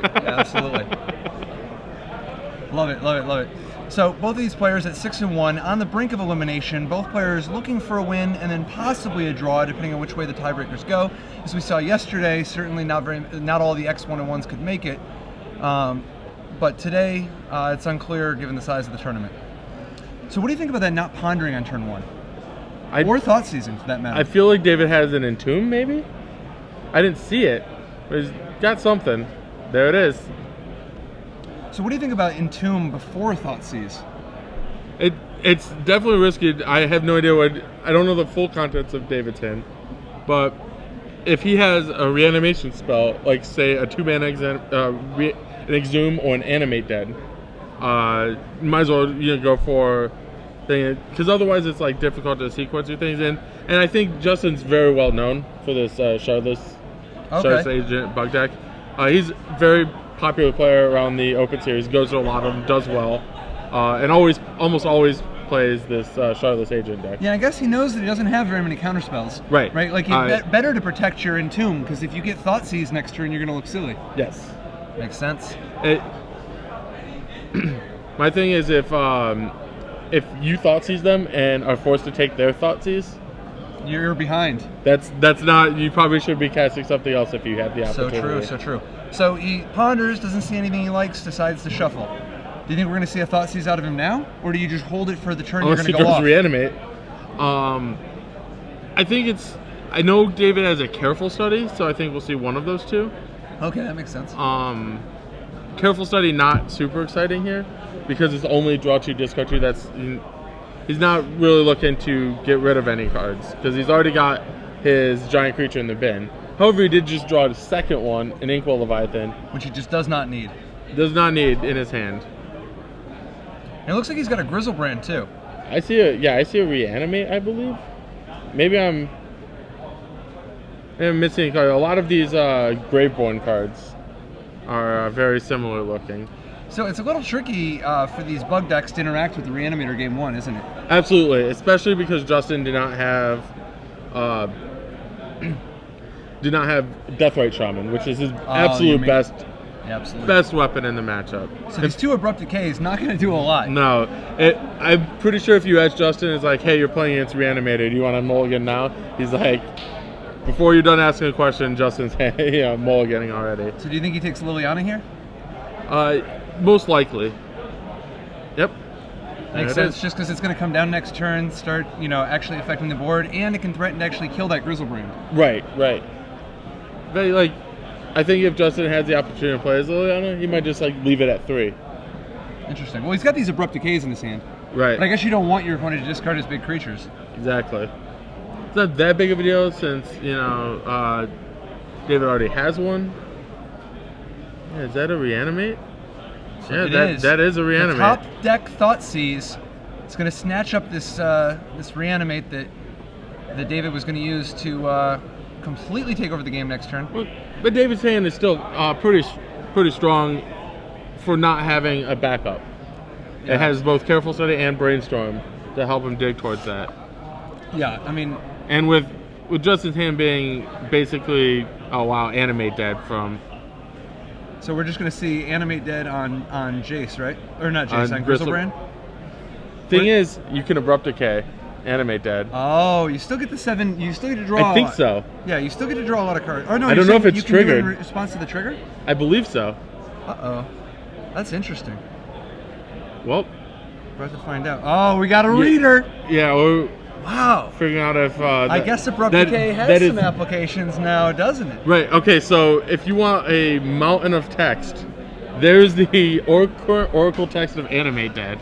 Yeah, absolutely. Love it, love it, love it. So both of these players at 6-1 on the brink of elimination. Both players looking for a win and then possibly a draw, depending on which way the tiebreakers go. As we saw yesterday, certainly not all the X1-1s could make it. But today, it's unclear given the size of the tournament. So what do you think about that not pondering on turn 1? Or thought season, for that matter? I feel like David has an Entomb, maybe? I didn't see it, but he's got something. There it is. So what do you think about Entomb before Thoughtseize? It's definitely risky. I have no idea I don't know the full contents of David's hand, but if he has a reanimation spell, like say a 2-mana an Exhume or an Animate Dead, might as well go for thing, because otherwise it's like difficult to sequence your things in. And I think Justin's very well known for this Shardless Agent bug deck. He's very popular player around the Open Series, goes to a lot of them, does well, and almost always plays this Shardless Agent deck. Yeah, I guess he knows that he doesn't have very many counterspells. Right. Like, better to protect your Entomb, because if you get Thoughtseize next turn, you're going to look silly. Yes. Makes sense. My thing is if you Thoughtseize them and are forced to take their Thoughtseize, you're behind. That's not. You probably should be casting something else if you have the opportunity. So true. So he ponders, doesn't see anything he likes, decides to shuffle. Do you think we're going to see a Thoughtseize out of him now, or do you just hold it for the turn you're going to go off? Reanimate. I think I know David has a Careful Study, so I think we'll see one of those two. Okay, that makes sense. Careful Study, not super exciting here, because it's only draw 2, discard 2. He's not really looking to get rid of any cards, because he's already got his giant creature in the bin. However, he did just draw the second one, an Inkwell Leviathan. Which he just does not need. Does not need in his hand. And it looks like he's got a Griselbrand too. I see a Reanimate, I believe. Maybe I'm missing a card. A lot of these Graveborn cards are very similar looking. So it's a little tricky for these bug decks to interact with the Reanimator game 1, isn't it? Absolutely, especially because Justin did not have Deathrite Shaman, which is his absolute best weapon in the matchup. So these 2 Abrupt Decay is not going to do a lot. No, I'm pretty sure if you ask Justin, it's like, hey, you're playing against Reanimator, do you want to mulligan now? He's like, before you're done asking a question, Justin's mulliganing already. So do you think he takes Liliana here? Most likely. Yep. Makes sense, just because it's going to come down next turn, start, actually affecting the board, and it can threaten to actually kill that Griselbrand. Right. But, I think if Justin has the opportunity to play as Liliana, he might just, leave it at 3. Interesting. Well, he's got these Abrupt Decays in his hand. Right. But I guess you don't want your opponent to discard his big creatures. Exactly. It's not that big of a deal since, David already has one. Yeah, is that a Reanimate? So that is a Reanimate. The top deck Thoughtseize. It's going to snatch up this Reanimate that David was going to use to completely take over the game next turn. Well, but David's hand is still pretty strong for not having a backup. Yeah. It has both Careful Study and Brainstorm to help him dig towards that. Yeah, I mean... And with Justin's hand being basically, Animate Dead from... So we're just going to see Animate Dead on Jace, right? Or not Jace, on Griselbrand? Thing is, you can Abrupt Decay, Animate Dead. Oh, you still get the 7, you still get to draw I think so. Yeah, you still get to draw a lot of cards. Or no, I don't know if it's triggered. In response to the trigger? I believe so. Uh-oh. That's interesting. Well. We're about to find out. Oh, we got a reader! Yeah, well... Wow. Figuring out if... I guess Abrupt Decay has some applications now, doesn't it? Right, okay, so if you want a mountain of text, there's the Oracle text of Animate Dead.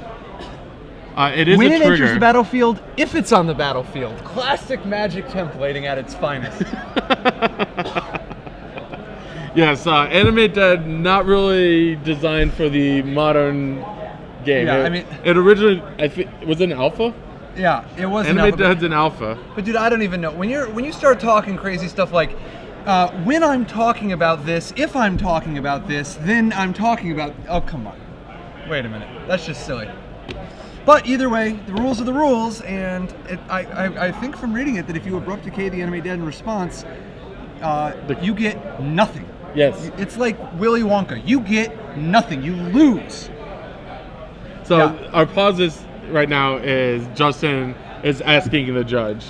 It is when a it trigger. enters the battlefield, if it's on the battlefield. Classic Magic templating at its finest. Yes, Animate Dead, not really designed for the modern game. Yeah, it originally, I think, was an alpha? Yeah, it was Animate Dead's an alpha. But dude, I don't even know. When you start talking crazy stuff like, when I'm talking about this, if I'm talking about this, then I'm talking about... Oh, come on. Wait a minute. That's just silly. But either way, the rules are the rules, and I think from reading it that if you Abrupt Decay the Animate Dead in response, you get nothing. Yes. It's like Willy Wonka. You get nothing. You lose. So Yeah. our pauses right now is Justin is asking the judge.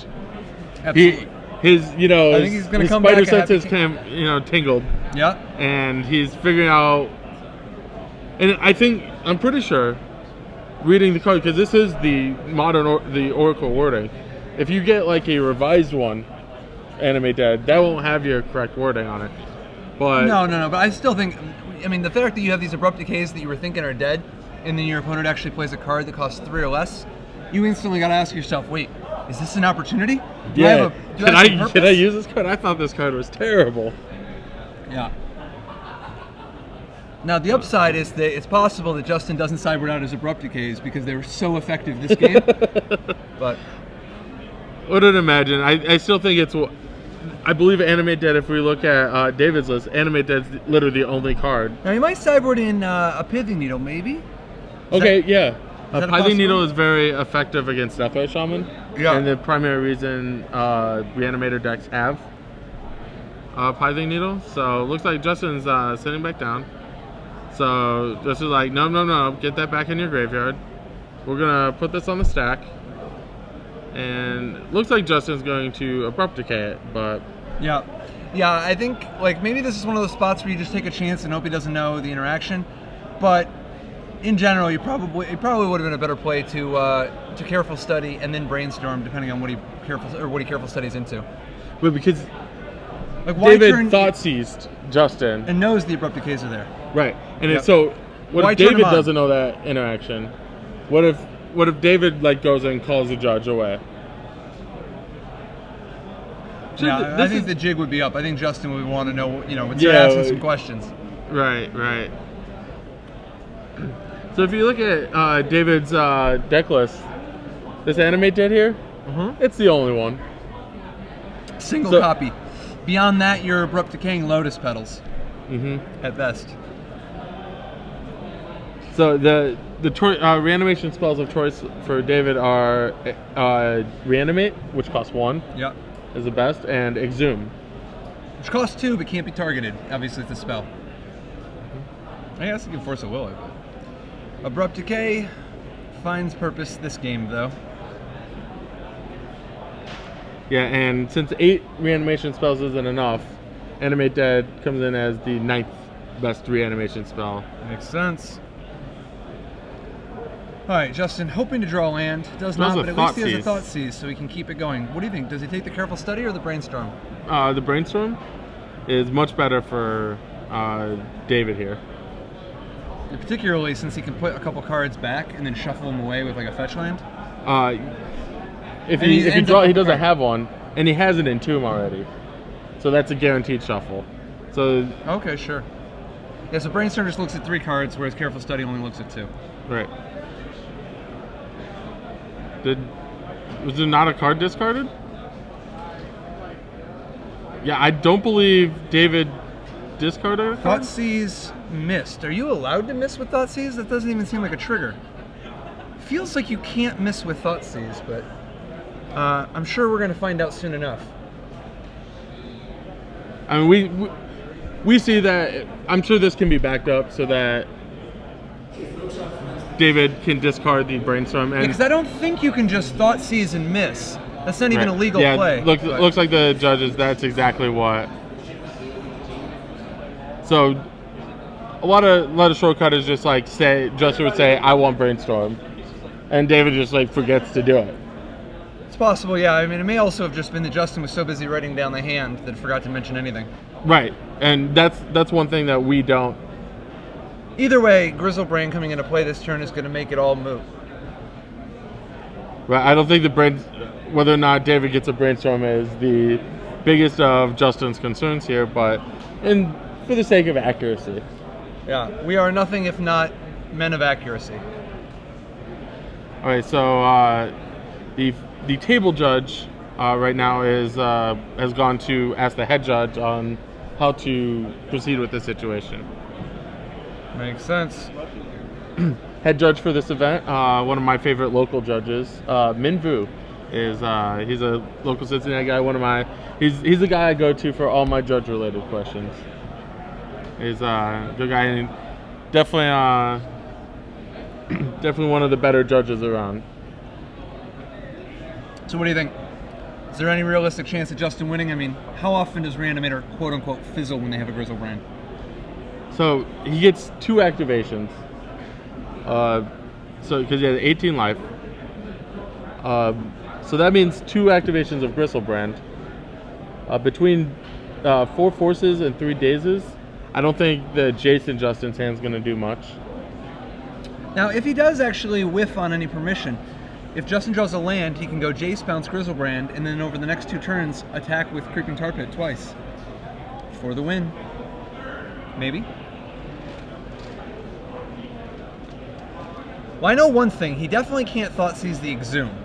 Absolutely. His I think he's gonna his come spider back a happy senses tingled, Yeah. and he's figuring out. And I'm pretty sure, reading the card, because this is the the Oracle wording. If you get like a revised one, Animate Dead, that won't have your correct wording on it. But No. But I still think, I mean, the fact that you have these abrupt decays that you were thinking are dead, and then your opponent actually plays a card that costs 3 or less, you instantly got to ask yourself, wait, is this an opportunity? Do I have some Can I purpose? use this card? I thought this card was terrible. Yeah. Now, the upside is that it's possible that Justin doesn't sideboard out his abrupt decays because they were so effective this game. But Wouldn't imagine. I still think it's. I believe Animate Dead. If we look at David's list, Animate Dead's literally the only card. now you might sideboard in a Pithing Needle, maybe? Okay, yeah. that a Pithing possibility? Needle is very effective against Deathway Shaman. Yeah. And the primary reason Reanimator decks have Pithing Needle. So it looks like Justin's sitting back down. So Justin's like, no, get that back in your graveyard. We're gonna put this on the stack. And it looks like Justin's going to abrupt decay it, but Yeah, I think like maybe this is one of those spots where you just take a chance and hope he doesn't know the interaction. But in general, it probably would have been a better play to careful study and then brainstorm, depending on what he careful studies into. but because Like why David turn thought seized Justin, and knows the abrupt decays are there. right? And Yep. it's so what Why if turn him David on? doesn't know that interaction? What if David like goes and calls the judge away? So Yeah, this I think is- the jig would be up. I think Justin would want to know, would start Yeah, asking some questions. Right. So if you look at David's deck list, this Animate Dead here, it's the only one. Single So- copy. Beyond that, you're abrupt decaying lotus petals at best. So the reanimation spells of choice for David are Reanimate, which costs 1, Yep. is the best, and Exhume. Which costs 2 but can't be targeted. Obviously, it's a spell. I guess you can force a will. Abrupt decay finds purpose this game, though. Yeah, and since 8 reanimation spells isn't enough, Animate Dead comes in as the 9th best reanimation spell. Makes sense. All right, Justin, hoping to draw land. Does Draws not, a but at least he has a Thoughtseize. thought seize, so he can keep it going. What do you think? Does he take the careful study or the brainstorm? The Brainstorm is much better for David here. Particularly since he can put a couple cards back and then shuffle them away with like a fetch land. If And he he ends draw, up he with a doesn't card. have one, and he has an Entomb already, so that's a guaranteed shuffle. So Okay, sure. Yeah, so brainstorm just looks at 3 cards, whereas careful study only looks at 2. right. Was there not a card discarded? Yeah, I don't believe David discarded a card. Thoughtseize missed. Are you allowed to miss with Thoughtseize? That doesn't even seem like a trigger. Feels like you can't miss with Thoughtseize, but I'm sure we're going to find out soon enough. I mean, we see that. I'm sure this can be backed up so that David can discard the brainstorm. And Because I don't think you can just Thoughtseize and miss. That's not even a legal yeah, play. but- looks like the judges. That's exactly what. So, a lot of shortcutters just like say. Justin would say, "I want brainstorm," and David just like forgets to do it. It's possible, yeah. I mean, it may also have just been that Justin was so busy writing down the hand that forgot to mention anything. Right, and that's one thing that we don't. Either way, Griselbrand coming into play this turn is going to make it all moot. Right, I don't think whether or not David gets a brainstorm is the biggest of Justin's concerns here, but for the sake of accuracy. Yeah, we are nothing if not men of accuracy. All right, so the table judge right now has gone to ask the head judge on how to proceed with this situation. Makes sense. Head judge for this event, one of my favorite local judges, Min Vu, is he's a local Cincinnati guy. He's the guy I go to for all my judge related questions. He's a good guy and definitely definitely one of the better judges around. So what do you think? Is there any realistic chance of Justin winning? I mean, how often does Reanimator quote-unquote fizzle when they have a Griselbrand? So he gets 2 activations. So because he has 18 life. So that means 2 activations of Griselbrand. Between 4 forces and 3 dazes, I don't think the Jace in Justin's hand's going to do much. Now, if he does actually whiff on any permission, if Justin draws a land, he can go Jace, bounce Griselbrand, and then over the next 2 turns, attack with Creeping Tar Pit twice. For the win. Maybe. Well, I know one thing. He definitely can't Thoughtseize the Exhume.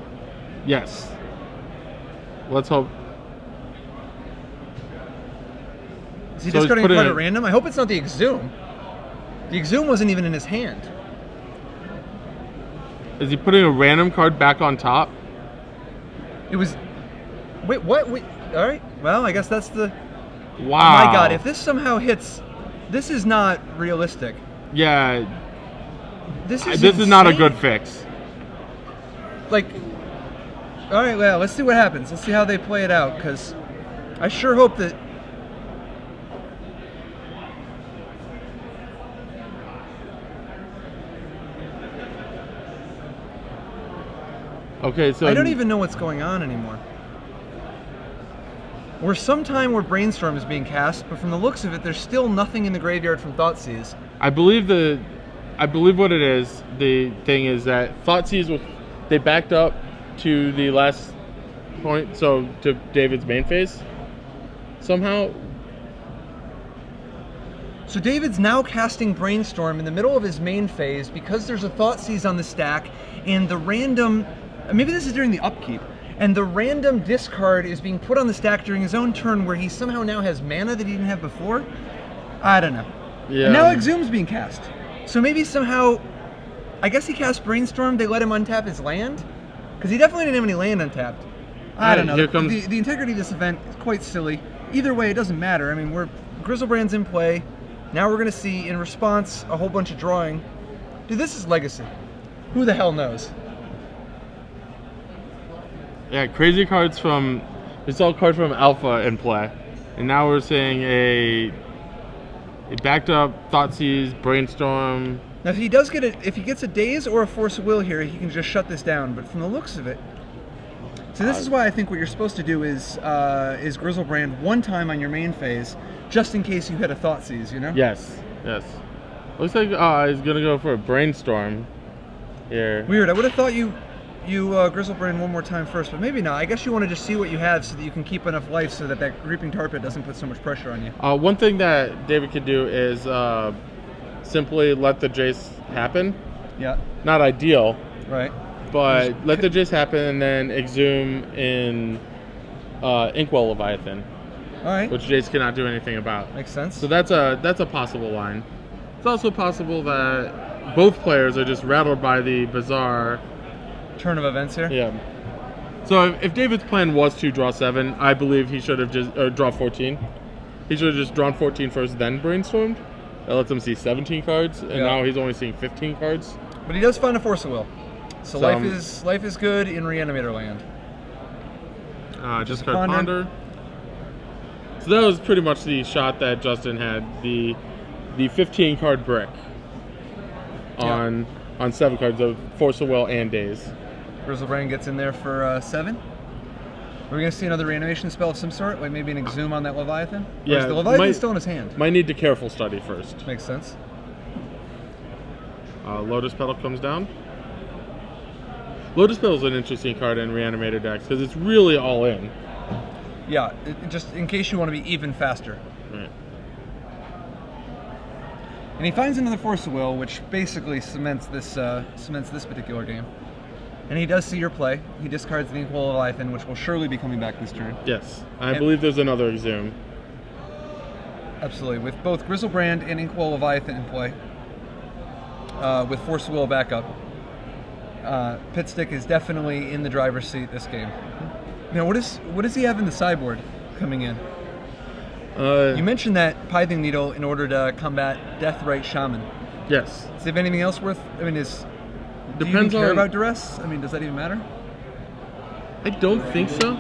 Yes. Let's hope. Is he So he's discarding a putting card a- at random? I hope it's not the Exhume. The Exhume wasn't even in his hand. Is he putting a random card back on top? It was... Wait, what? Wait. All right. Well, I guess that's the... Wow. Oh my god, if this somehow hits... This is not realistic. Yeah. This Is not a insane. good fix. Like... Alright, well, let's see what happens. Let's see how they play it out, because I sure hope that... Okay, so I don't even know what's going on anymore. Or sometime where Brainstorm is being cast, but from the looks of it, there's still nothing in the graveyard from Thoughtseize. I believe what it is. The thing is that Thoughtseize they backed up to the last point, so to David's main phase somehow. So David's now casting Brainstorm in the middle of his main phase because there's a Thoughtseize on the stack, and the random... Maybe this is during the upkeep. And the random discard is being put on the stack during his own turn where he somehow now has mana that he didn't have before? I don't know. Yeah. And now Exhume's being cast. So maybe somehow... I guess he cast Brainstorm, they let him untap his land? Because he definitely didn't have any land untapped. I don't know. Here comes- The integrity of this event is quite silly. Either way, it doesn't matter. I mean, Griselbrand's in play. Now we're going to see, in response, a whole bunch of drawing. Dude, this is Legacy. Who the hell knows? Yeah, crazy cards from... We saw a card from Alpha in play. And now we're seeing a backed up Thoughtseize, Brainstorm. Now, if he does get if he gets a Daze or a Force of Will here, he can just shut this down. But from the looks of it... So this is why I think what you're supposed to do is Griselbrand one time on your main phase, just in case you hit a Thoughtseize, you know? Yes, yes. Looks like he's going to go for a Brainstorm here. Weird. I would have thought you Griselbrand one more time first, but maybe not. I guess you want to just see what you have so that you can keep enough life so that Creeping Tar Pit doesn't put so much pressure on you. One thing that David could do is simply let the Jace happen. Yeah. Not ideal, Right. but let the Jace happen and then Exhume in Inkwell Leviathan, All right. which Jace cannot do anything about. Makes sense. So that's a possible line. It's also possible that both players are just rattled by the bizarre Turn of events here. Yeah. So if David's plan was to draw 7, I believe he should have just draw 14. He should have just drawn 14 first, then brainstormed. That lets him see 17 cards, and now he's only seeing 15 cards. But he does find a Force of Will. So life is good in Reanimator land. Just card Ponder. So that was pretty much the shot that Justin had, the 15 card brick on 7 cards of Force of Will and Daze. Griselbrand gets in there for 7. Are we going to see another reanimation spell of some sort? Like maybe an Exhume on that Leviathan? Or Yeah, is the Leviathan still in his hand? Might need to careful study first. Makes sense. Lotus Petal comes down. Lotus Petal is an interesting card in Reanimator decks because it's really all in. Yeah, just in case you want to be even faster. Right. And he finds another Force of Will, which basically cements this particular game. And he does see your play. He discards the Inkwell Leviathan, which will surely be coming back this turn. Yes, I believe there's another Exhume. Absolutely, with both Griselbrand and Inkwell Leviathan in play, with Force of Will backup. Pitstick is definitely in the driver's seat this game. Now, what does he have in the sideboard coming in? You mentioned that Pithing Needle in order to combat Deathrite Shaman. Yes. Does it have anything else worth? I mean, do you even Depends care on. about duress? I mean, does that even matter? I don't think so.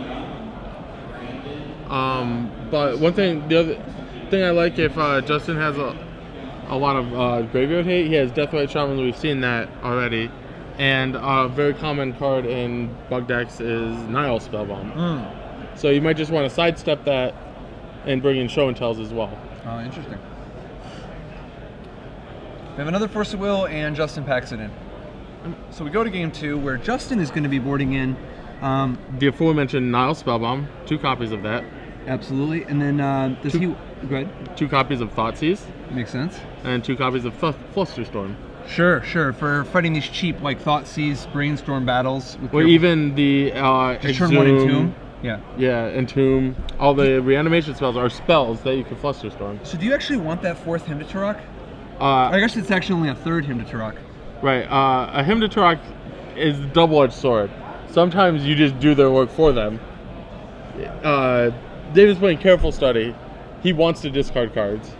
But the other thing I like, if Justin has a lot of graveyard hate, he has Deathrite Shaman. We've seen that already. And a very common card in bug decks is Nile Spellbomb. So you might just want to sidestep that and bring in Show and Tells as well. Oh, interesting. We have another Force of Will, and Justin packs it in. So we go to game 2, where Justin is going to be boarding in. The aforementioned Nile Spellbomb, 2 copies of that. Absolutely. And then go ahead. 2 copies of Thoughtseize. Makes sense. And 2 copies of Flusterstorm. Sure. For fighting these cheap, like, Thoughtseize, Brainstorm battles. Or even the just turn 1 Entomb. Yeah. Yeah, Entomb. All the reanimation spells are spells that you can Flusterstorm. So do you actually want that 4th Hymn to Turok? I guess it's actually only a 3rd Hymn to Turok. Right. A Hymn to Turok is a double-edged sword. Sometimes you just do their work for them. David's playing Careful Study. He wants to discard cards.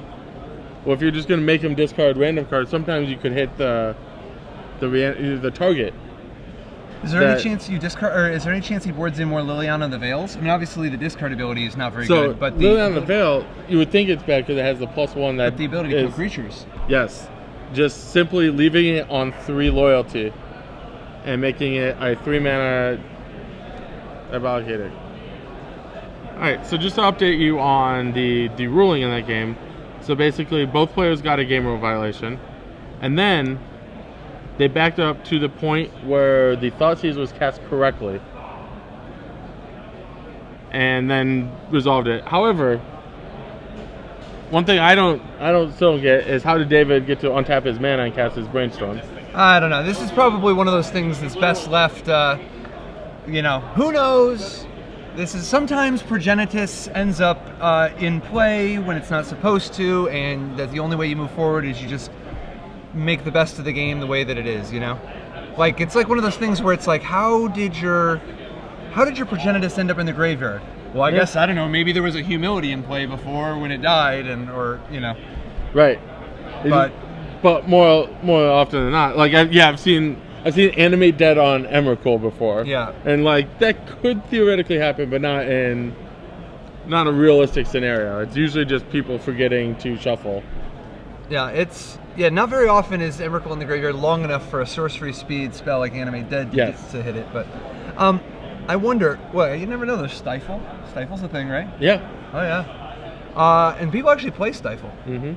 Well, if you're just going to make him discard random cards, sometimes you could hit the target. Is there any chance you discard, or is there any chance he boards in more Liliana the Veils? I mean, obviously the discard ability is not very good, but Liliana the Veil, you would think it's bad because it has the +1 that but the ability to kill creatures. Yes, just simply leaving it on 3 loyalty and making it a 3-mana allocated. All right, so just to update you on the ruling in that game. So basically, both players got a game rule violation, and then they backed up to the point where the Thoughtseize was cast correctly, and then resolved it. However, one thing I still don't get is how did David get to untap his mana and cast his Brainstorm? I don't know. This is probably one of those things that's best left. Who knows? This is sometimes Progenitus ends up in play when it's not supposed to, and that the only way you move forward is you just make the best of the game the way that it is, Like, it's like one of those things where it's like, how did your Progenitus end up in the graveyard? Well, I guess, I don't know, maybe there was a humility in play before when it died, Right. But more often than not, like, I've seen Animate Dead on Emrakul before. Yeah. And, like, that could theoretically happen, but not a realistic scenario. It's usually just people forgetting to shuffle. Yeah, not very often is Emrakul in the graveyard long enough for a sorcery speed spell like Animate Dead to hit it. But I wonder, you never know, there's Stifle. Stifle's a thing, right? Yeah. Oh, yeah. And people actually play Stifle. Mm-hmm.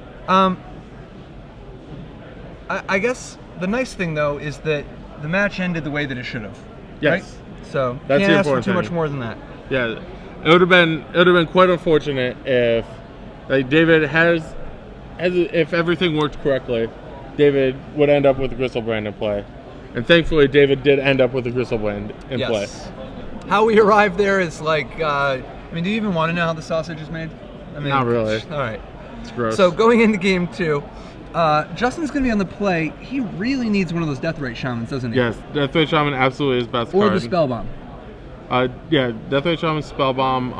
I guess the nice thing, though, is that the match ended the way that it should have. Yes. Right? So That's can't the ask for important too thing. much more than that. Yeah. It would have been quite unfortunate if, like, if everything worked correctly, David would end up with Griselbrand in play. And thankfully, David did end up with a Griselbrand in play. How we arrived there is like, do you even want to know how the sausage is made? Not really. All right. It's gross. So going into game 2, Justin's going to be on the play. He really needs one of those Deathrite Shamans, doesn't he? Yes, Deathrite Shaman absolutely is best card. Or the Spellbomb. Deathrite Shaman, Spellbomb.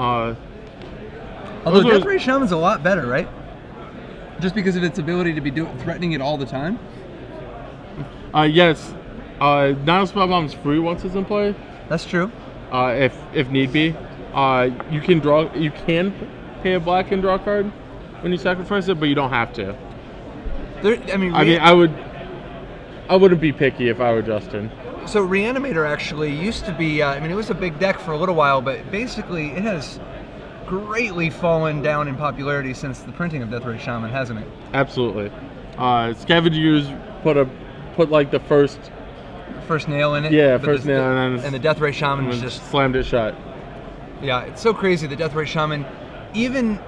Although Deathrite Shaman's a lot better, right? Just because of its ability to be threatening it all the time? Yes. Nile Spellbomb's free once it's in play. That's true. If need be. You can pay a black and draw a card when you sacrifice it, but you don't have to. I wouldn't be picky if I were Justin. So Reanimator actually used to be, it was a big deck for a little while, but basically it has greatly fallen down in popularity since the printing of Deathrite Shaman, hasn't it? Absolutely. Scavengers put like the first nail in it. Yeah, first nail, and the Deathrite Shaman was just slammed it shut. Yeah, it's so crazy. The Deathrite Shaman, even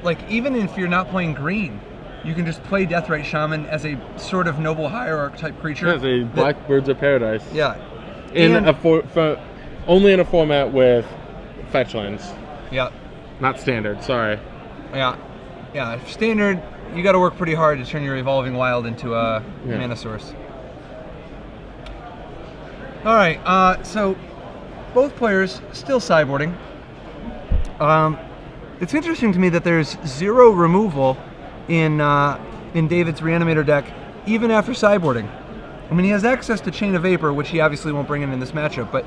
if you're not playing green, you can just play Deathrite Shaman as a sort of noble hierarch type creature. Yeah, it's a black birds of paradise. Yeah. Only in a format with fetch lands. Yeah. Not standard, sorry. Yeah. Yeah, standard, you got to work pretty hard to turn your Evolving Wild into a mana source. All right, so both players still sideboarding. It's interesting to me that there's 0 removal in David's Reanimator deck, even after sideboarding. I mean, he has access to Chain of Vapor, which he obviously won't bring in this matchup, but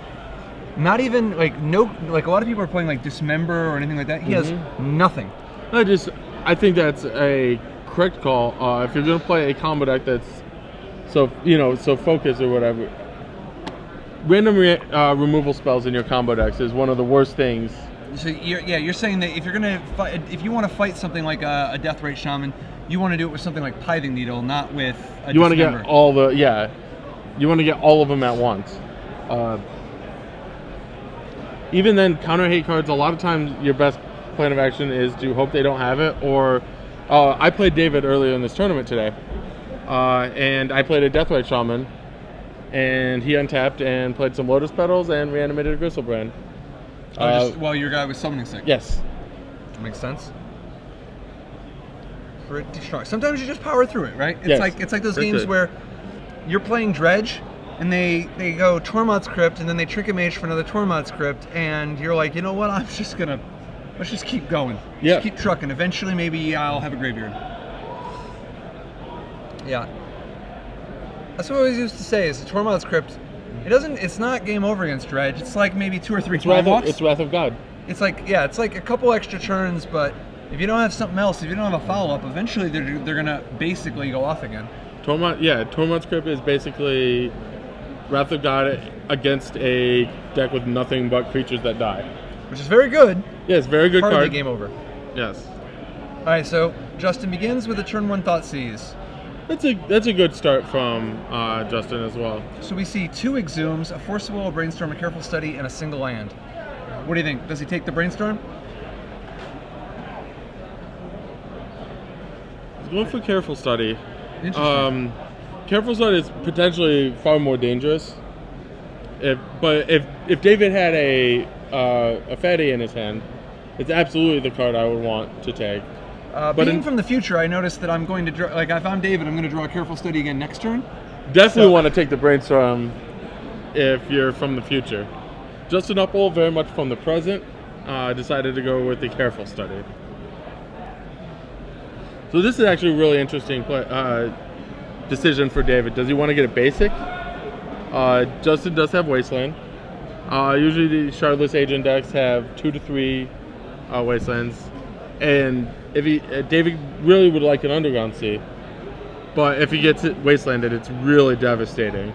not even, like, no, like, a lot of people are playing, like, Dismember or anything like that. He has nothing. I think that's a correct call. If you're going to play a combo deck that's so focused or whatever, random removal spells in your combo decks is one of the worst things. So you're saying that if you're gonna fight, if you want to fight something like a Deathrite Shaman, you want to do it with something like Pithing Needle, not with a You want to Dismember. get all the you want to get all of them at once. Even then, counter hate cards. A lot of times, your best plan of action is to hope they don't have it. Or I played David earlier in this tournament today, and I played a Deathrite Shaman, and he untapped and played some Lotus Petals and reanimated a Griselbrand. Just while your guy was summoning sick. Yes. That makes sense. Pretty strong. Sometimes you just power through it, right? It's Yes. like those That's games it. where you're playing Dredge, and they go Tormod's Crypt, and then they trick a mage for another Tormod's Crypt, and you're like, you know what? Let's just keep going. Yeah. Just keep trucking. Eventually, maybe I'll have a graveyard. Yeah. That's what I always used to say. Is the Tormod's Crypt. It's not game over against Dredge. It's like maybe 2 or 3 walks. It's Wrath of God. It's like a couple extra turns, but if you don't have something else, if you don't have a follow-up, eventually they're gonna basically go off again. Tormod's Crypt is basically Wrath of God against a deck with nothing but creatures that die. Which is very good. Yes, very good Hardly card. game over. Yes. All right, so Justin begins with a turn 1 Thoughtseize. That's a good start from Justin as well. So we see 2 Exhumes, a Force of Will, a Brainstorm, a Careful Study, and a single land. What do you think? Does he take the Brainstorm? He's going for Careful Study. Interesting. Careful Study is potentially far more dangerous. But if David had a fatty in his hand, it's absolutely the card I would want to take. Being from the future, I noticed that I'm going to draw, like if I'm David, I'm going to draw a Careful Study again next turn. Definitely want to take the Brainstorm if you're from the future. Justin Uppal, very much from the present, decided to go with the Careful Study. So this is actually a really interesting decision for David. Does he want to get a basic? Justin does have Wasteland. Usually the Shardless Agent decks have 2 to 3 Wastelands. And David really would like an Underground Sea. But if he gets it Wastelanded, it's really devastating.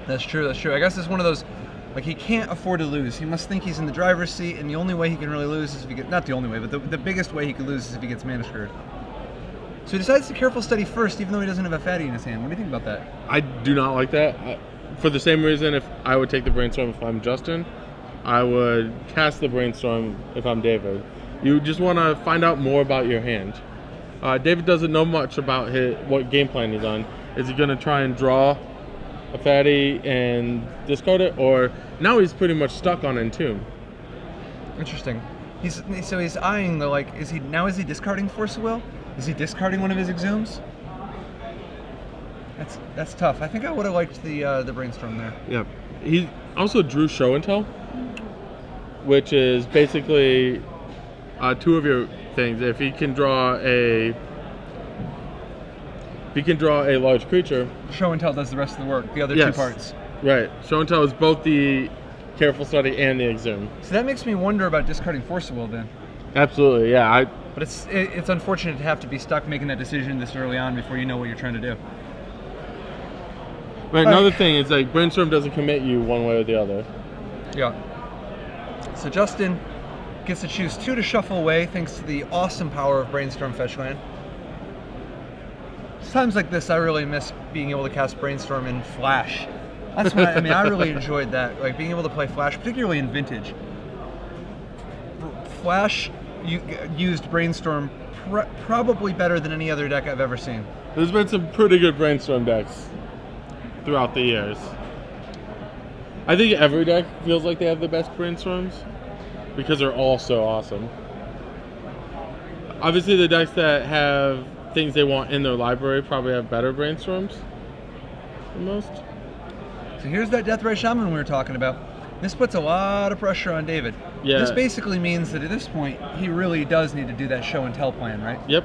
That's true. I guess it's one of those, like, he can't afford to lose. He must think he's in the driver's seat, and the only way he can really lose is if he gets, not the only way, but the biggest way he could lose is if he gets mana screwed. So he decides to Careful Study first, even though he doesn't have a fatty in his hand. What do you think about that? I do not like that. For the same reason, if I would take the Brainstorm if I'm Justin, I would cast the Brainstorm if I'm David. You just want to find out more about your hand. David doesn't know much about what game plan he's on. Is he going to try and draw a fatty and discard it, or now he's pretty much stuck on Entomb? Interesting. He's eyeing the, like, is he discarding Force of Will? Is he discarding one of his Exhumes? That's tough. I think I would have liked the Brainstorm there. Yeah. He also drew Show and Tell, which is basically 2 of your things. If he can draw a large creature, Show and Tell does the rest of the work. The other 2 parts. Right. Show and Tell is both the Careful Study and the Exhume. So that makes me wonder about discarding Force of Will then. Absolutely, yeah. But it's unfortunate to have to be stuck making that decision this early on before you know what you're trying to do. Right. Another thing is, like, Brainstorm doesn't commit you one way or the other. Yeah. So Justin gets to choose 2 to shuffle away thanks to the awesome power of Brainstorm Fetchland. Times like this, I really miss being able to cast Brainstorm in Flash. That's what I really enjoyed that, like being able to play Flash, particularly in Vintage. Flash used Brainstorm probably better than any other deck I've ever seen. There's been some pretty good Brainstorm decks throughout the years. I think every deck feels like they have the best Brainstorms because they're all so awesome. Obviously, the decks that have things they want in their library probably have better Brainstorms than most. So here's that Deathrite Shaman we were talking about. This puts a lot of pressure on David. Yeah. This basically means that at this point, he really does need to do that show and tell plan, right? Yep.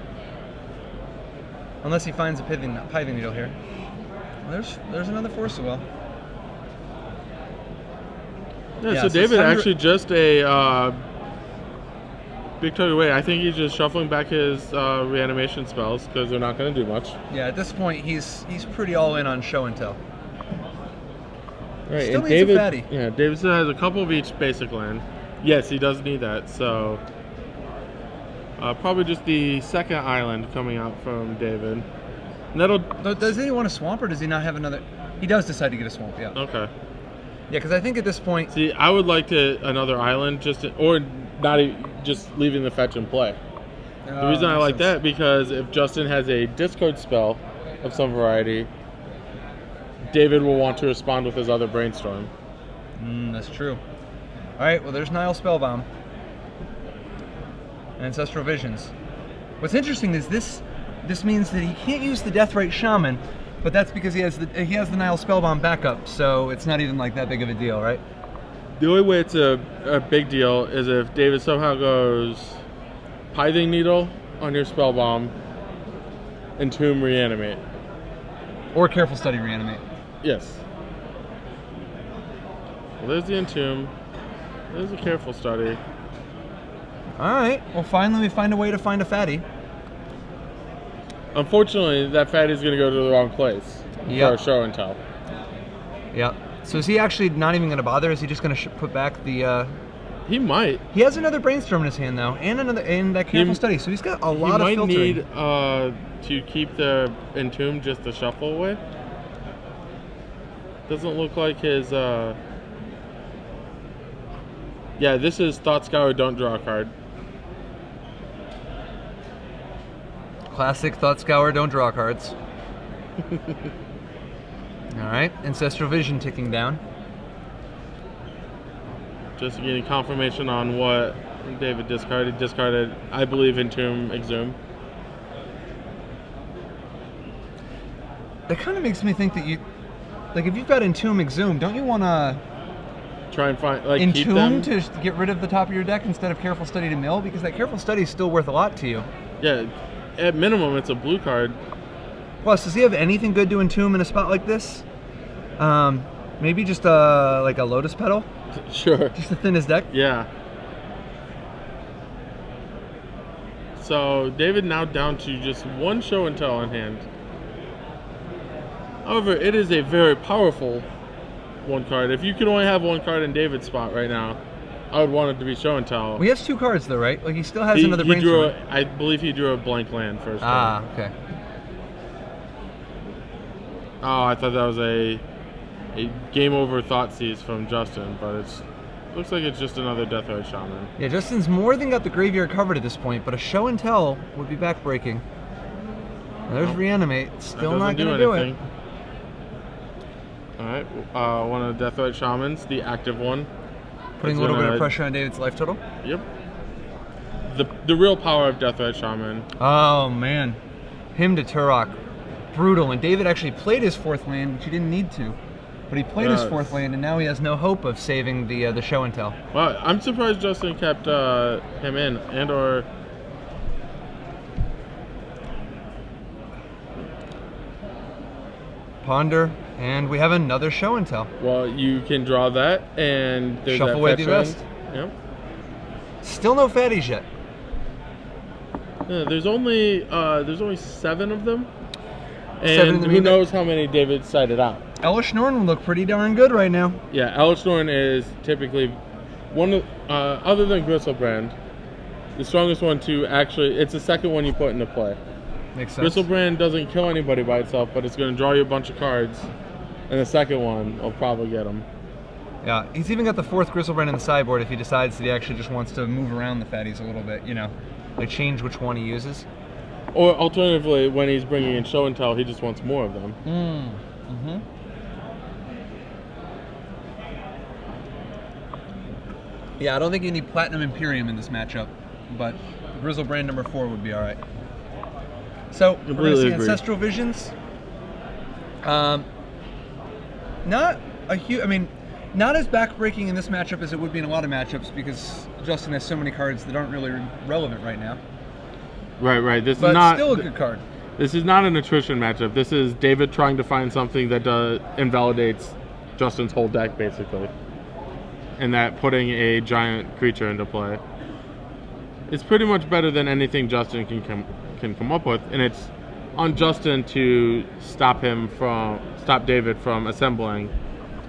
Unless he finds a pithing needle here. Well, there's another Force of Will. Yeah, so David actually just a big target away. I think he's just shuffling back his reanimation spells because they're not going to do much. Yeah, at this point, he's pretty all in on show and tell. Right, Still and needs David, a fatty. Yeah, David still has a couple of each basic land. Yes, he does need that. So probably just the second island coming out from David. And that'll. Does he want a swamp or does he not have another? He does decide to get a swamp. Yeah. Okay. Yeah, because I think at this point. See, I would like another island or not just leaving the fetch in play. The reason I like that because if Justin has a discard spell of some variety, David will want to respond with his other brainstorm. That's true. All right, well, there's Nile Spellbomb. And Ancestral Visions. What's interesting is this means that he can't use the Deathrite Shaman, but that's because he has the Nile Spellbomb backup, so it's not even like that big of a deal, right? The only way it's a big deal is if David somehow goes Pithing Needle on your Spellbomb, Entomb Reanimate. Or Careful Study Reanimate. Yes. Well, there's the Entomb. There's a Careful Study. Alright, well finally we find a way to find a fatty. Unfortunately, that fatty is going to go to the wrong place for a show and tell. Yep. So is he actually not even going to bother? Is he just going to put back the... He might. He has another Brainstorm in his hand, though, and that Careful Study, so he's got a lot of filtering. He might need to keep the Entomb just to shuffle away. Doesn't look like his... Yeah, this is Thought Scour, don't draw a card. Classic Thought Scour, don't draw cards. Alright, Ancestral Vision ticking down. Just getting confirmation on what David discarded. Discarded, I believe, Entomb, Exhume. That kind of makes me think that if you've got Entomb, Exhume, don't you want to try and find, keep Entomb them? to get rid of the top of your deck instead of Careful Study to mill? Because that Careful Study is still worth a lot to you. Yeah, at minimum, it's a blue card. Plus, does he have anything good to Entomb in a spot like this? Maybe just a Lotus Petal? Sure. Just to thin his deck? Yeah. So, David now down to just one show and tell in hand. However, it is a very powerful one card. If you could only have one card in David's spot right now, I would want it to be show and tell. Well, he has two cards, though, right? Like, he still has another Brainstorm. I believe he drew a blank land first. Okay. Oh, I thought that was a game over Thoughtseize from Justin, but looks like it's just another Deathrite Shaman. Yeah, Justin's more than got the graveyard covered at this point, but a show and tell would be backbreaking. There's Reanimate, still not going to do it. Alright, one of the Deathrite Shamans, the active one. Putting a little bit of pressure on David's life total? Yep. The real power of Deathrite Shaman. Oh, man. Him to Turok. Brutal. And David actually played his fourth land, which he didn't need to. But he played his fourth land, and now he has no hope of saving the show and tell. Well, I'm surprised Justin kept him in, and/or Ponder, and we have another show and tell. Well, you can draw that, and there's shuffle away the rest. Yep. Still no fatties yet. Yeah, there's only 7 of them, and who knows how many David cited out. Elish Norn would look pretty darn good right now. Yeah, Elish Norn is typically one of, other than Griselbrand, the strongest one to actually. It's the second one you put into play. Makes sense. Griselbrand doesn't kill anybody by itself, but it's going to draw you a bunch of cards, and the second one will probably get them. Yeah, he's even got the fourth Griselbrand in the sideboard if he decides that he actually just wants to move around the fatties a little bit, like change which one he uses. Or alternatively, when he's bringing in show and tell, he just wants more of them. Mm-hmm. Yeah, I don't think you need Platinum Imperium in this matchup, but Griselbrand number 4 would be all right. So, we're going to see Ancestral Visions. Not a huge... I mean, Not as backbreaking in this matchup as it would be in a lot of matchups because Justin has so many cards that aren't really relevant right now. Right. This But is not still a good card. This is not an attrition matchup. This is David trying to find something that invalidates Justin's whole deck, basically. And that putting a giant creature into play. It's pretty much better than anything Justin can come up with, and it's on Justin to stop David from assembling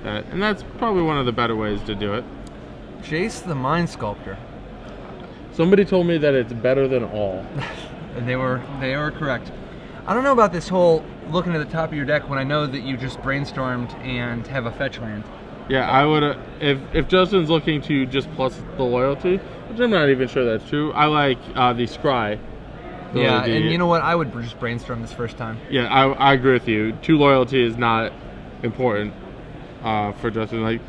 that, and that's probably one of the better ways to do it. Jace the Mind Sculptor. Somebody told me that it's better than all. And they were correct. I don't know about this whole looking at the top of your deck when I know that you just brainstormed and have a fetch land. Yeah, I would if Justin's looking to just plus the loyalty, which I'm not even sure that's true. I like the Scry. And you know what? I would just brainstorm this first time. Yeah, I agree with you. 2 loyalty is not important for Justin. Like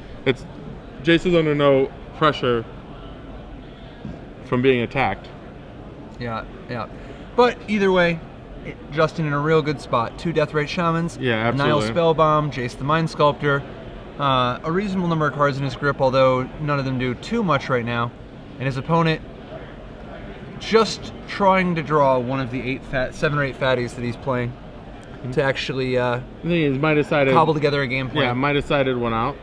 Jace is under no pressure from being attacked. Yeah. But either way, Justin in a real good spot. 2 Deathrite Shamans. Yeah, absolutely. Nile Spellbomb, Jace the Mind Sculptor. A reasonable number of cards in his grip, although none of them do too much right now. And his opponent just trying to draw one of the 7 or 8 fatties that he's playing to actually The thing is, might decided cobble together a game plan. Yeah, might decided one out.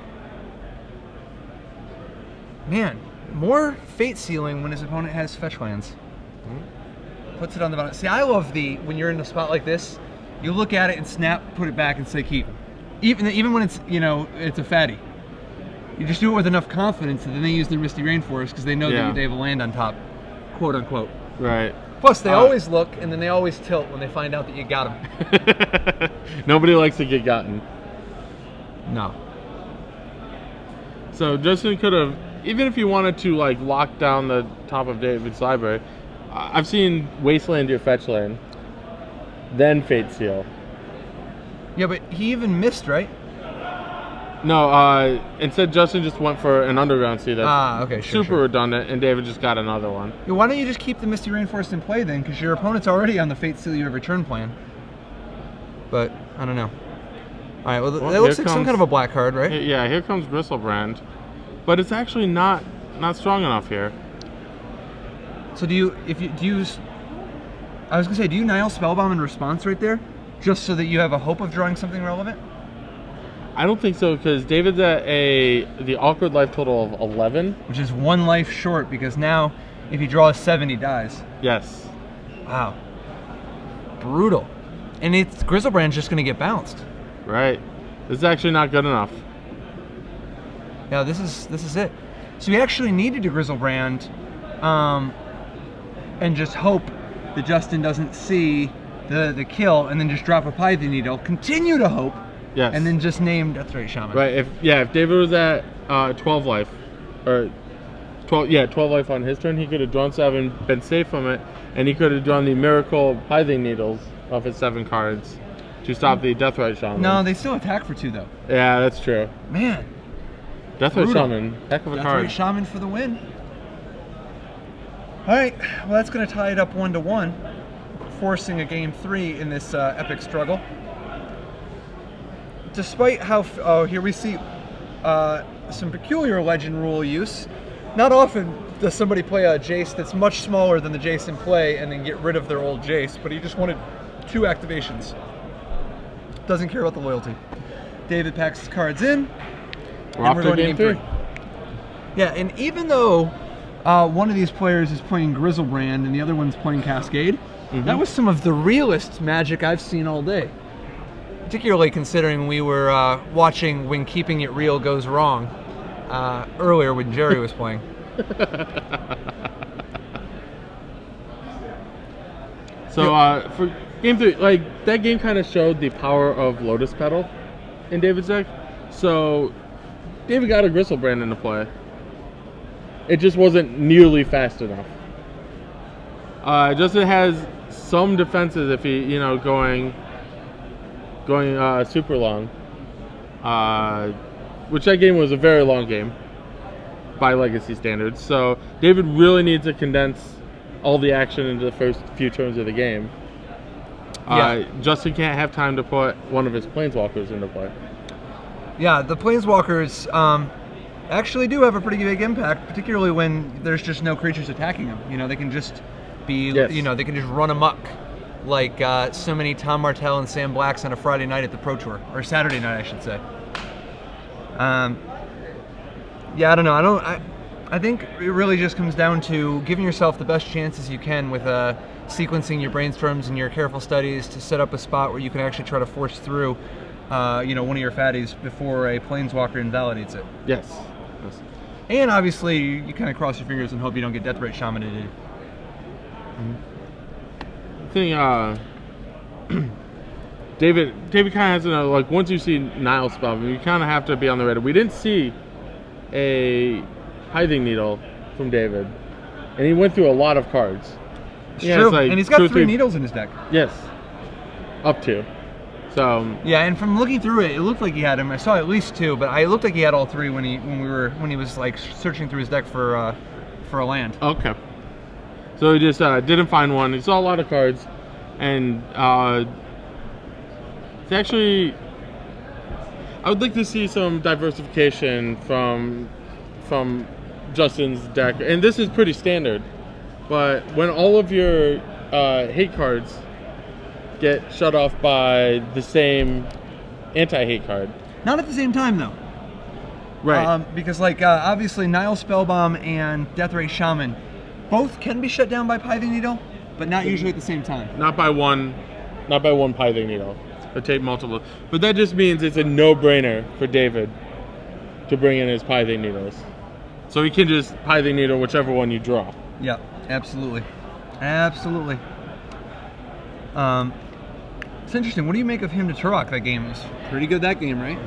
Man, more Fate Sealing when his opponent has fetch lands. Puts it on the bottom. See, I love when you're in a spot like this, you look at it and snap, put it back and say keep. Even when it's, it's a fatty. You just do it with enough confidence, and then they use their Misty Rainforest because they know that they have a land on top, quote unquote. Right. Plus, they always look, and then they always tilt when they find out that you got them. Nobody likes to get gotten. No. So Justin could have, even if you wanted to lock down the top of David's library, I've seen Wasteland your fetch land, then Fate Seal. Yeah, but he even missed, right? No, instead Justin just went for an Underground Sea that's okay, super redundant, and David just got another one. Yeah, why don't you just keep the Misty Rainforest in play then? Because your opponent's already on the Fate Seal your return plan. But, I don't know. Alright, well, that looks like some kind of a black card, right? Yeah, here comes Griselbrand. But it's actually not strong enough here. So do you Nile Spellbomb in response right there? Just so that you have a hope of drawing something relevant? I don't think so, because David's at the awkward life total of 11. Which is 1 life short, because now, if he draws 7, he dies. Yes. Wow. Brutal. And Griselbrand's just going to get bounced. Right. This is actually not good enough. Yeah, this is it. So we actually needed to Griselbrand, and just hope that Justin doesn't see the kill, and then just drop a Python Needle. Continue to hope. Yes. And then just name Deathrite Shaman. Right. If David was at 12 life, or 12 life on his turn, he could have drawn 7, been safe from it, and he could have drawn the Miracle Pithing Needles off his 7 cards to stop the Deathrite Shaman. No, they still attack for 2 though. Yeah, that's true. Man. Deathrite Shaman, heck of a card. Deathrite Shaman for the win. All right, well that's going to tie it up 1-1, forcing a game 3 in this epic struggle. Despite how, here we see some peculiar legend rule use. Not often does somebody play a Jace that's much smaller than the Jace in play and then get rid of their old Jace, but he just wanted 2 activations. Doesn't care about the loyalty. David packs his cards in, we're going to game 3. Yeah, and even though one of these players is playing Griselbrand and the other one's playing Cascade, that was some of the realest Magic I've seen all day. Particularly considering we were watching When Keeping It Real Goes Wrong earlier when Jerry was playing. So for game 3, that game kind of showed the power of Lotus Petal in David's deck. So David got a Griselbrand into play. It just wasn't nearly fast enough. Justin has some defenses if he, going super long, which that game was a very long game by Legacy standards. So David really needs to condense all the action into the first few turns of the game. Justin can't have time to put one of his Planeswalkers into play. Yeah, the Planeswalkers, actually do have a pretty big impact, particularly when there's just no creatures attacking them. You know, they can just be, Yes. you know, they can just run amok like so many Tom Martell and Sam Blacks on a Friday night at the Pro Tour, or Saturday night, I should say. Yeah, I don't know. I think it really just comes down to giving yourself the best chances you can with sequencing your brainstorms and your careful studies to set up a spot where you can actually try to force through, you know, one of your fatties before a planeswalker invalidates it. Yes. And obviously, you kind of cross your fingers and hope you don't get Death Ray Shamanised. I think David kind of has to know, like, once you see Nile spell, you kind of have to be on the radar. We didn't see a Hithing Needle from David, and he went through a lot of cards. It's true, like and he's got 3 needles in his deck. Yes, up to. So yeah, and from looking through it, it looked like he had him. I saw at least 2, but it looked like he had all 3 when he was like searching through his deck for a land. Okay. So he just didn't find one. He saw a lot of cards, and it's actually, I would like to see some diversification from Justin's deck, and this is pretty standard. But when all of your hate cards get shut off by the same anti-hate card, Not at the same time though. right? Because like obviously Nile Spellbomb and Deathray Shaman both can be shut down by Pithing Needle, but not usually at the same time. Not by one Pithing Needle. It take multiple, but that just means it's a no-brainer for David to bring in his Pithing Needles, so he can just Pithing Needle whichever one you draw. Yeah, absolutely. It's interesting. What do you make of him to Turok? That game was pretty good. That game, right?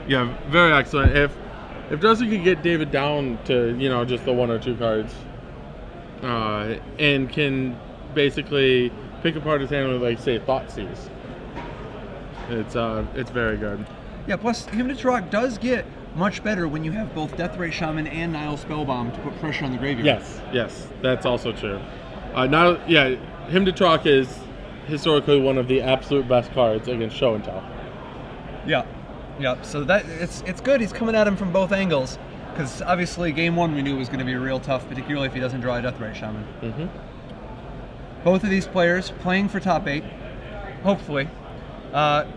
Yeah, very excellent. If Justin could get David down to, you know, just the 1 or 2 cards, and can basically pick apart his hand with, like, say, Thoughtseize, it's very good. Yeah. Plus, him to Turok does get much better when you have both Deathray Shaman and Nile Spellbomb to put pressure on the graveyard. Yes, that's also true. Now, yeah, him to Trock is historically one of the absolute best cards against Show and Tell. Yeah. So that it's good. He's coming at him from both angles, because obviously game 1 we knew was going to be real tough, particularly if he doesn't draw a Deathray Shaman. Mm-hmm. Both of these players playing for top 8, hopefully.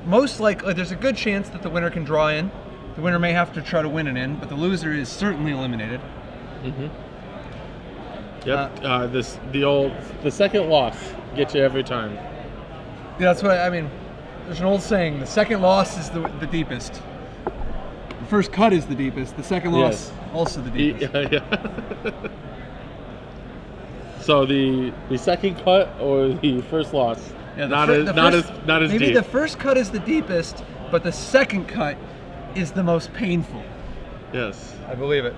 Most likely, there's a good chance that the winner can draw in. The winner may have to try to win an in, but the loser is certainly eliminated. Mm-hmm. Yep. The second loss gets you every time. Yeah, that's what I mean. There's an old saying: the second loss is the deepest. The first cut is the deepest. The second loss also the deepest. Yeah. So the second cut or the first loss? Yeah, not as maybe deep. The first cut is the deepest, but the second cut is the most painful. Yes. I believe it.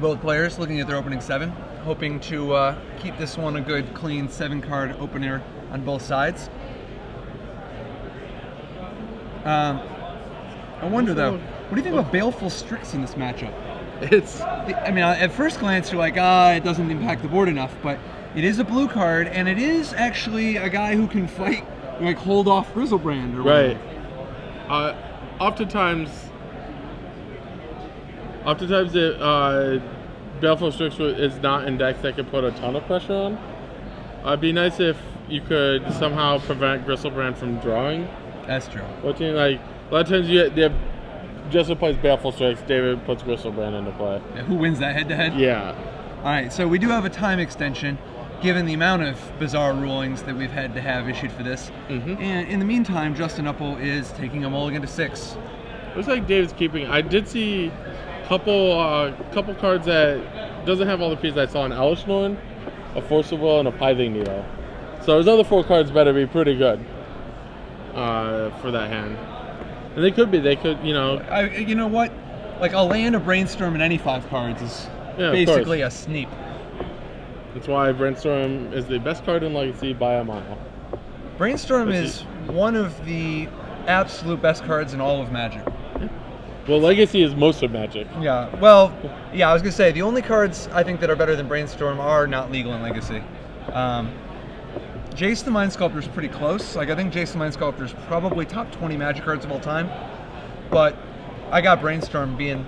Both players looking at their opening 7, hoping to keep this one a good, clean 7-card opener on both sides. I wonder though, what do you think about Baleful Strix in this matchup? I mean, at first glance, you're like, it doesn't impact the board enough, but it is a blue card, and it is actually a guy who can fight, like, hold off Griselbrand or right. whatever. Oftentimes, Baleful Strix is not in decks that can put a ton of pressure on. It'd be nice if you could somehow prevent Griselbrand from drawing. That's true. What you like? A lot of times they have Justin plays Baleful Strix, David puts Griselbrand into play. Yeah, who wins that head-to-head? Yeah. All right, so we do have a time extension, given the amount of bizarre rulings that we've had to have issued for this. Mm-hmm. And in the meantime, Justin Uppal is taking a mulligan to 6. Looks like David's keeping. I did see a couple cards that doesn't have all the pieces I saw in Elish Norn, a Force of Will, and a Pithing Needle. So his other 4 cards better be pretty good for that hand. And they could, you know. You know what? Like, a land, a Brainstorm, and any 5 cards is basically a sneep. That's why Brainstorm is the best card in Legacy by a mile. Brainstorm is one of the absolute best cards in all of Magic. Well, Legacy is most of Magic. Yeah, well, yeah, I was going to say, the only cards I think that are better than Brainstorm are not legal in Legacy. Jace the Mind Sculptor is pretty close. Like, I think Jace the Mind Sculptor is probably top 20 Magic cards of all time. But I got Brainstorm being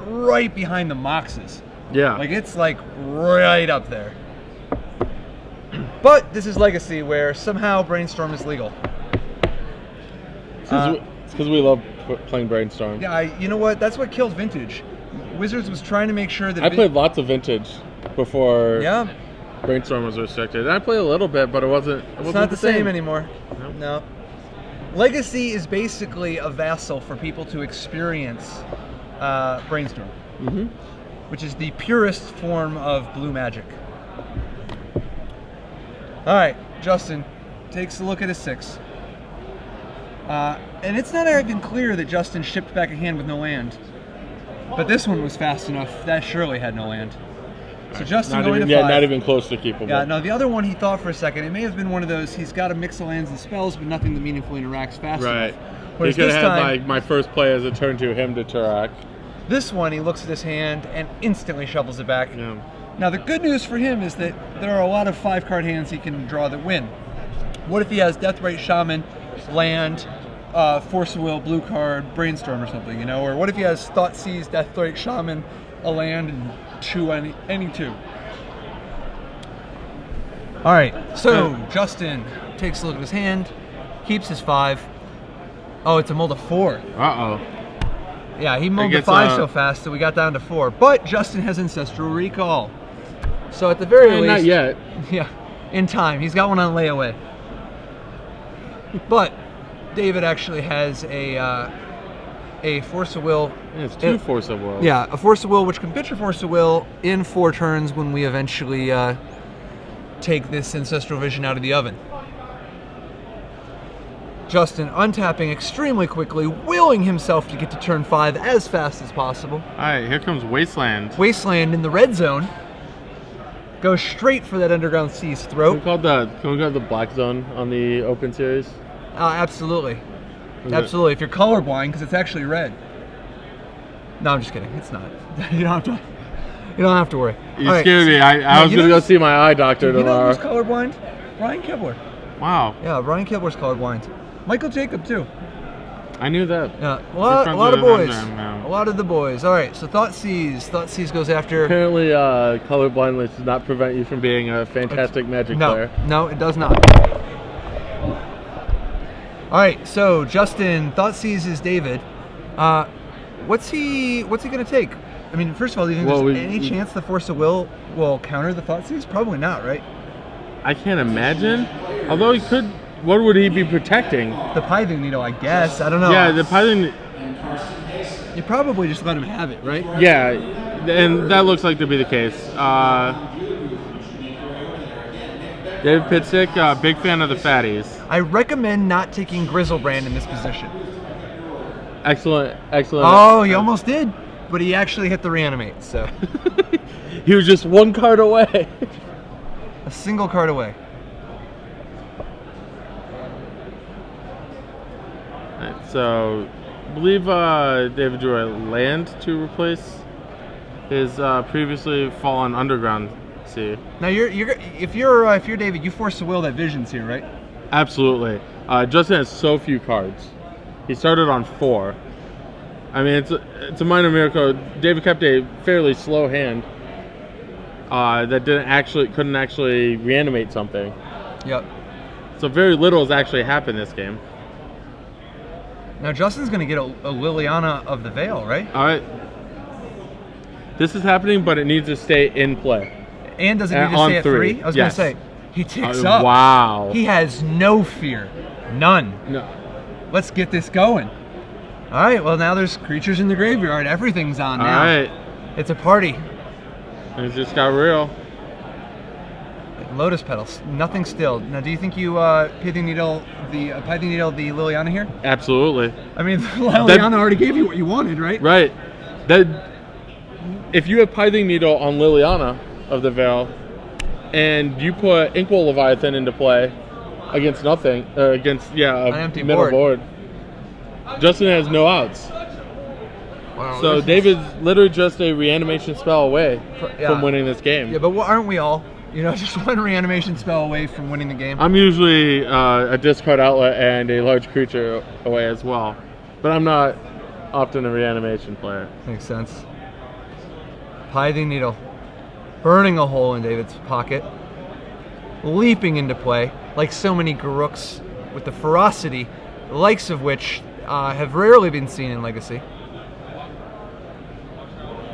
right behind the Moxes. Yeah. Like, it's like right up there. But this is Legacy, where somehow Brainstorm is legal. It's because we love playing Brainstorm. Yeah, you know what? That's what killed Vintage. Wizards was trying to make sure that... I played lots of Vintage before Yeah. Brainstorm was restricted. And I played a little bit, but it wasn't It's not the same anymore. Nope. No. Legacy is basically a vassal for people to experience Brainstorm, which is the purest form of blue magic. All right, Justin takes a look at his 6. And it's not even clear that Justin shipped back a hand with no land. But this one was fast enough. That surely had no land. So Justin going to 5. Yeah, not even close to keepable. Yeah, no, the other one he thought for a second. It may have been one of those, he's got a mix of lands and spells, but nothing that meaningfully interacts fast Right. enough. He Whereas could this have time, had my first play as a turn to him to Turak. this one, he looks at his hand and instantly shovels it back. Yeah. Now, the good news for him is that there are a lot of 5-card hands he can draw that win. What if he has Deathrite Shaman, land, Force of Will, blue card, Brainstorm or something, you know? Or what if he has Thoughtseize, Deathrite Shaman, a land, and any 2? All right, so Justin takes a look at his hand, keeps his 5. Oh, it's a mold of 4. Uh-oh. Yeah, he mulled the 5 so fast that we got down to 4. But Justin has Ancestral Recall. So at the very least... Not yet. Yeah, in time. He's got one on layaway. But David actually has a Force of Will. Yeah, it's 2 Force of Will. Yeah, a Force of Will, which can pitch a Force of Will in 4 turns when we eventually take this Ancestral Vision out of the oven. Justin untapping extremely quickly, willing himself to get to turn 5 as fast as possible. All right, here comes Wasteland. Wasteland in the red zone. Goes straight for that Underground Sea's throat. Can we call the black zone on the Open Series? Absolutely. Absolutely. If you're colorblind, because it's actually red. No, I'm just kidding. It's not. You don't have to worry. You scared me. I was going to go see my eye doctor tomorrow. You know who's colorblind? Brian Kibler. Wow. Yeah, Brian Kibler's colorblind. Michael Jacob, too. I knew that. Yeah, a lot of boys. A lot of the boys. All right, so Thoughtseize goes after... Apparently, colorblindness does not prevent you from being a fantastic Magic player. No, it does not. All right, so Justin, Thoughtseize is David. What's he going to take? I mean, first of all, do you think there's any chance the Force of Will counter the Thoughtseize? Probably not, right? I can't imagine. Although he could... What would he be protecting? The Pithing Needle, I guess. I don't know. Yeah, the Pithing... You probably just let him have it, right? Yeah, and that looks like to be the case. David Pitstick, big fan of the fatties. I recommend not taking Griselbrand in this position. Excellent. Oh, he almost did, but he actually hit the reanimate, so. He was just 1 card away. A single card away. Right, so, I believe David drew a land to replace his previously fallen Underground Sea. Now, if you're David, you Force of Will that Vision's here, right? Absolutely. Justin has so few cards. He started on 4. I mean, it's a minor miracle. David kept a fairly slow hand that couldn't actually reanimate something. Yep. So very little has actually happened this game. Now Justin's going to get a Liliana of the Veil, right? All right. This is happening, but it needs to stay in play. And does it need to stay at 3? I was going to say, he ticks up. Wow. He has no fear. None. No. Let's get this going. All right, well, now there's creatures in the graveyard. Everything's on now. All right. It's a party. It just got real. Lotus petals, nothing still. Now, do you think you Pithing Needle the Liliana here? Absolutely. I mean, Liliana already gave you what you wanted, right? Right. If you have Pithing Needle on Liliana of the Veil, and you put Inkwell Leviathan into play against nothing, against an empty middle board, Justin has no outs. Wow, so David's literally just a reanimation spell away from winning this game. Yeah, but aren't we all? You know, just one reanimation spell away from winning the game. I'm usually a discard outlet and a large creature away as well, but I'm not often a reanimation player. Makes sense. Pithing Needle. Burning a hole in David's pocket. Leaping into play, like so many Garuks, with the ferocity, the likes of which have rarely been seen in Legacy.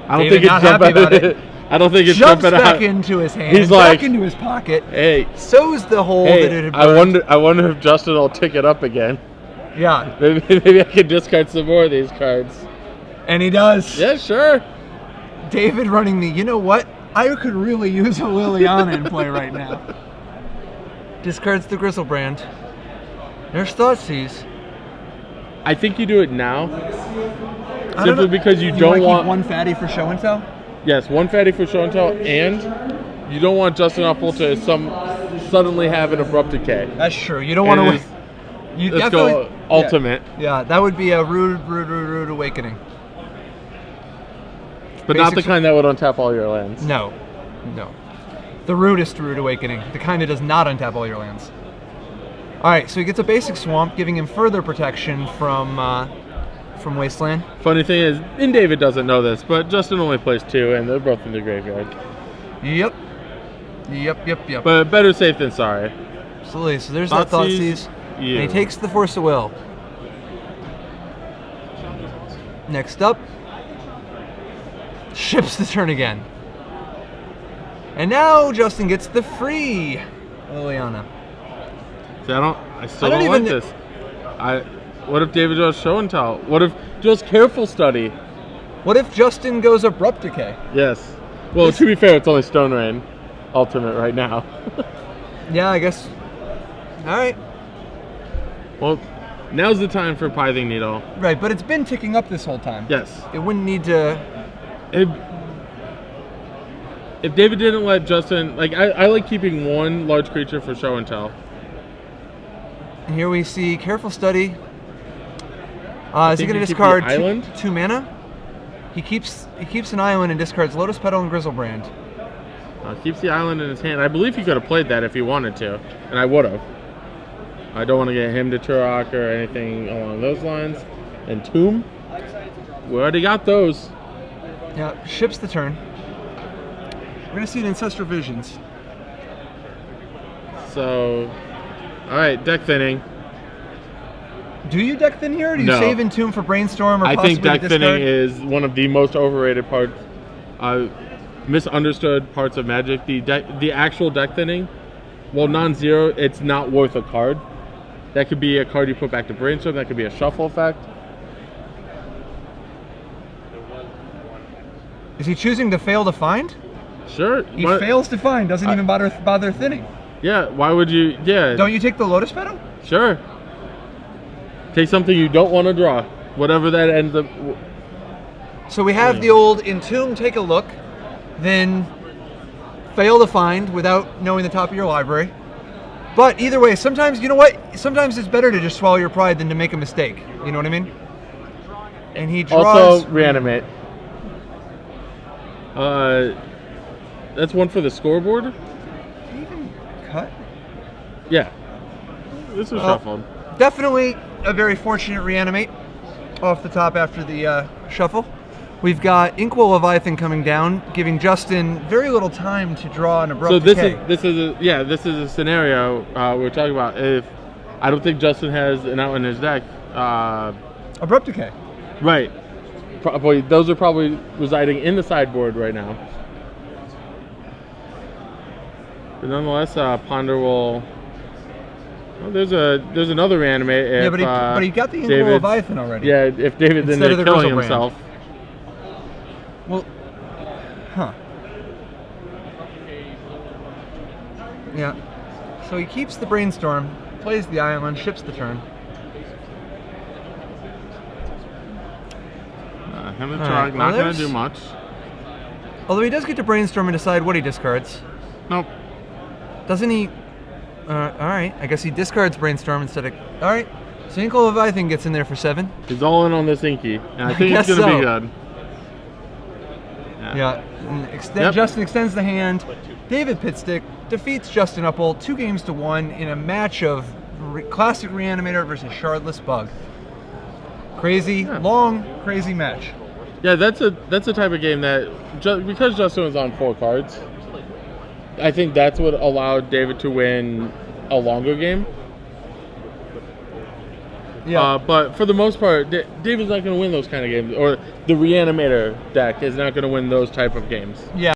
I don't David think it's not happy about it. I don't think it's Jumps jumping back out. into his hand, He's back like, into his pocket. Hey, Sows the hole that it had burned. I wonder if Justin will tick it up again. Yeah, Maybe I could discard some more of these cards. and he does. Yeah, sure. David running the, you know what? I could really use a Liliana in play right now. Discards the Griselbrand. There's Thoughtseize. I think you do it now. I don't know. Simply because you Do don't wanna want keep one fatty for show and tell? Yes, one fatty for show and tell, and you don't want Justin Uppal to suddenly have an abrupt decay. That's true. You don't want to. You Let's definitely go ultimate. Yeah, that would be a rude awakening. But not the kind that would untap all your lands. No. The rudest rude awakening, the kind that does not untap all your lands. All right, so he gets a basic swamp, giving him further protection from Wasteland. Funny thing is, and David doesn't know this, but Justin only plays 2, and they're both in the graveyard. Yep. But better safe than sorry. Absolutely. So there's that Thoughtseize. And he takes the Force of Will. Next up, ships the turn again. And now Justin gets the free Liliana. See, I still don't don't like even- this. What if David does show and tell? What if just careful study? What if Justin goes Abrupt Decay? Yes. Well, to be fair, it's only Stone Rain ultimate right now. Yeah, I guess. All right. Well, now's the time for Pithing Needle. Right, but it's been ticking up this whole time. Yes. It wouldn't need to. If David didn't let Justin, like, I like keeping one large creature for show and tell. And here we see Careful Study. Is he think going to you keep the discard island? two mana? He keeps an island and discards Lotus Petal and Griselbrand. Keeps the island in his hand. I believe he could have played that if he wanted to, and I would have. I don't want to get him to Turok or anything along those lines. And Tomb, we already got those. Yeah, ships the turn. We're going to see an Ancestral Visions. So, all right, deck thinning. Do you deck thin here, or do you No. save Entomb for Brainstorm, or I possibly think deck discard? thinning is one of the most overrated parts, misunderstood parts of Magic. The actual deck thinning, well, non-zero, it's not worth a card. That could be a card you put back to Brainstorm. That could be a shuffle effect. Is he choosing to fail to find? Sure. He fails to find, doesn't even bother thinning. Yeah. Why would you? Yeah. Don't you take the Lotus Petal? Sure. Take something you don't want to draw, whatever that ends up. So we have the old Entomb, take a look, then fail to find without knowing the top of your library. But either way, sometimes, you know what? Sometimes it's better to just swallow your pride than to make a mistake. You know what I mean? And he draws. Also, reanimate. That's one for the scoreboard. Did he even cut? Yeah. This was shuffled. Definitely a very fortunate reanimate off the top after the shuffle. We've got Inkwell Leviathan coming down, giving Justin very little time to draw an abrupt So decay. this is a scenario we're talking about. If I don't think Justin has an out in his deck. Abrupt decay. Right. Probably those are probably residing in the sideboard right now. But nonetheless, Ponder will. Well, there's another reanimate. If, Yeah, but he got the Inkwell David's- Leviathan already. Yeah, if David's in Instead there of the killing Griselbrand. himself. Well, huh. Yeah. So he keeps the Brainstorm, plays the island, ships the turn. Him and All Turok right, not well, going to do much. Although he does get to Brainstorm and decide what he discards. Nope. Doesn't he? Alright, I guess he discards Brainstorm instead of... Alright, so Inkwell Leviathan gets in there for 7. He's all in on this Inky, and I think guess it's going to so. be good. Yeah. And Yep. Justin extends the hand, David Pitstick defeats Justin Uppal 2-1 in a match of classic Reanimator versus Shardless Bug. Crazy, long, crazy match. Yeah, that's a type of game that because Justin was on 4 cards, I think that's what allowed David to win a longer game. Yeah. But for the most part, David's not going to win those kind of games, or the Reanimator deck is not going to win those type of games. Yeah.